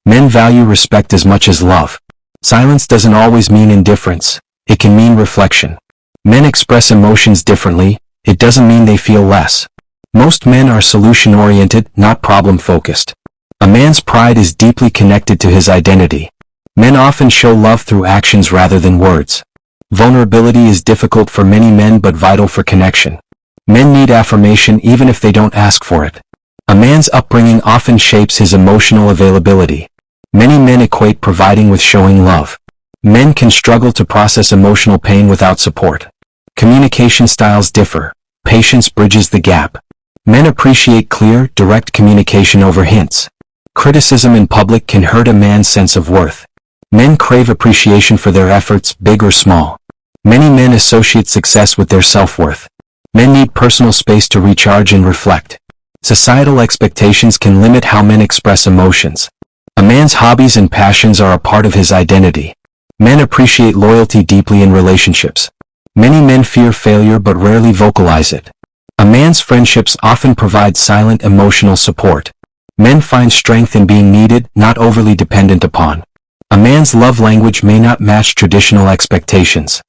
Men value respect as much as love. Silence doesn't always mean indifference. It can mean reflection. Men express emotions differently. It doesn't mean they feel less. Most men are solution-oriented, not problem-focused. A man's pride is deeply connected to his identity. Men often show love through actions rather than words. Vulnerability is difficult for many men but vital for connection. Men need affirmation even if they don't ask for it. A man's upbringing often shapes his emotional availability. Many men equate providing with showing love. Men can struggle to process emotional pain without support. Communication styles differ. Patience bridges the gap. Men appreciate clear, direct communication over hints. Criticism in public can hurt a man's sense of worth. Men crave appreciation for their efforts, big or small. Many men associate success with their self-worth. Men need personal space to recharge and reflect. Societal expectations can limit how men express emotions. A man's hobbies and passions are a part of his identity. Men appreciate loyalty deeply in relationships. Many men fear failure but rarely vocalize it. A man's friendships often provide silent emotional support. Men find strength in being needed, not overly dependent upon. A man's love language may not match traditional expectations.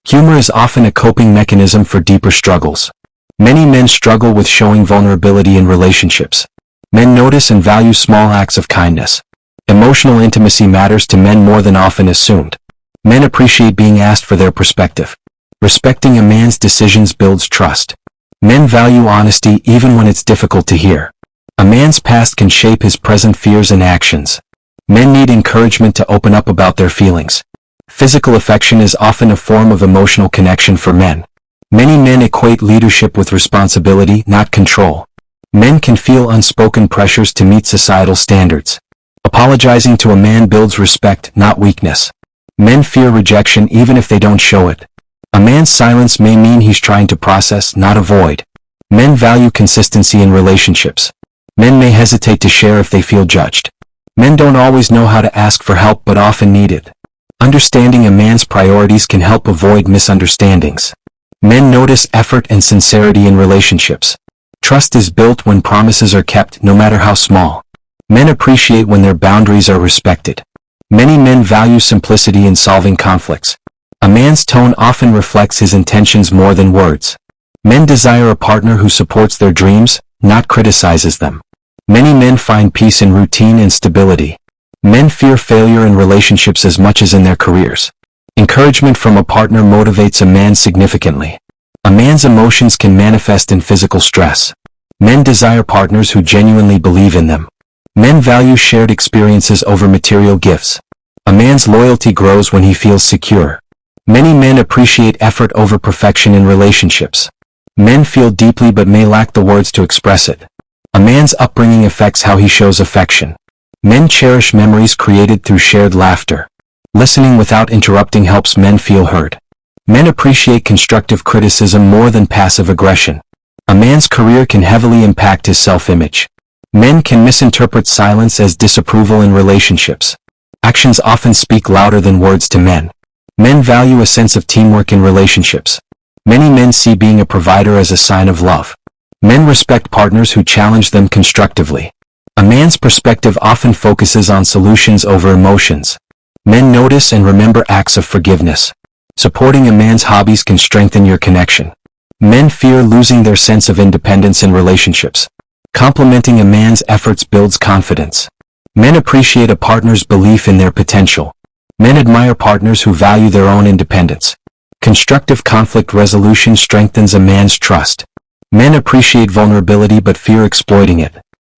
Humor is often a coping mechanism for deeper struggles. Many men struggle with showing vulnerability in relationships. Men notice and value small acts of kindness. Emotional intimacy matters to men more than often assumed. Men appreciate being asked for their perspective. Respecting a man's decisions builds trust. Men value honesty even when it's difficult to hear. A man's past can shape his present fears and actions. Men need encouragement to open up about their feelings. Physical affection is often a form of emotional connection for men. Many men equate leadership with responsibility, not control. Men can feel unspoken pressures to meet societal standards. Apologizing to a man builds respect, not weakness. Men fear rejection even if they don't show it. A man's silence may mean he's trying to process, not avoid. Men value consistency in relationships. Men may hesitate to share if they feel judged. Men don't always know how to ask for help but often need it. Understanding a man's priorities can help avoid misunderstandings. Men notice effort and sincerity in relationships. Trust is built when promises are kept, no matter how small. Men appreciate when their boundaries are respected. Many men value simplicity in solving conflicts. A man's tone often reflects his intentions more than words. Men desire a partner who supports their dreams, not criticizes them. Many men find peace in routine and stability. Men fear failure in relationships as much as in their careers. Encouragement from a partner motivates a man significantly. A man's emotions can manifest in physical stress. Men desire partners who genuinely believe in them. Men value shared experiences over material gifts. A man's loyalty grows when he feels secure. Many men appreciate effort over perfection in relationships. Men feel deeply but may lack the words to express it. A man's upbringing affects how he shows affection. Men cherish memories created through shared laughter. Listening without interrupting helps men feel heard. Men appreciate constructive criticism more than passive aggression. A man's career can heavily impact his self-image. Men can misinterpret silence as disapproval in relationships. Actions often speak louder than words to men. Men value a sense of teamwork in relationships. Many men see being a provider as a sign of love. Men respect partners who challenge them constructively. A man's perspective often focuses on solutions over emotions. Men notice and remember acts of forgiveness. Supporting a man's hobbies can strengthen your connection. Men fear losing their sense of independence in relationships. Complimenting a man's efforts builds confidence. Men appreciate a partner's belief in their potential. Men admire partners who value their own independence. Constructive conflict resolution strengthens a man's trust. Men appreciate vulnerability but fear exploiting it.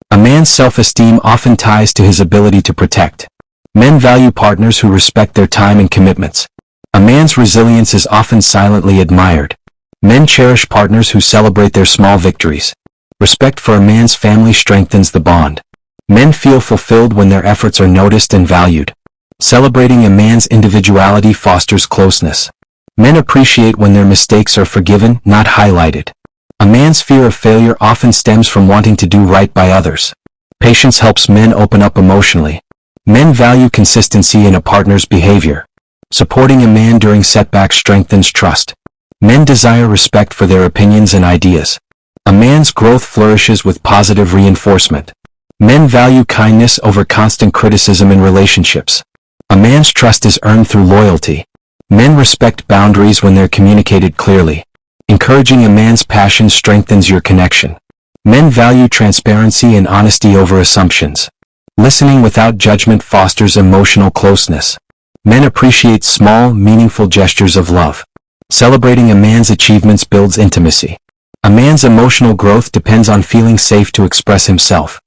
A man's self-esteem often ties to his ability to protect. Men value partners who respect their time and commitments. A man's resilience is often silently admired. Men cherish partners who celebrate their small victories. Respect for a man's family strengthens the bond. Men feel fulfilled when their efforts are noticed and valued. Celebrating a man's individuality fosters closeness. Men appreciate when their mistakes are forgiven, not highlighted. A man's fear of failure often stems from wanting to do right by others. Patience helps men open up emotionally. Men value consistency in a partner's behavior. Supporting a man during setbacks strengthens trust. Men desire respect for their opinions and ideas. A man's growth flourishes with positive reinforcement. Men value kindness over constant criticism in relationships. A man's trust is earned through loyalty. Men respect boundaries when they're communicated clearly. Encouraging a man's passion strengthens your connection. Men value transparency and honesty over assumptions. Listening without judgment fosters emotional closeness. Men appreciate small, meaningful gestures of love. Celebrating a man's achievements builds intimacy. A man's emotional growth depends on feeling safe to express himself.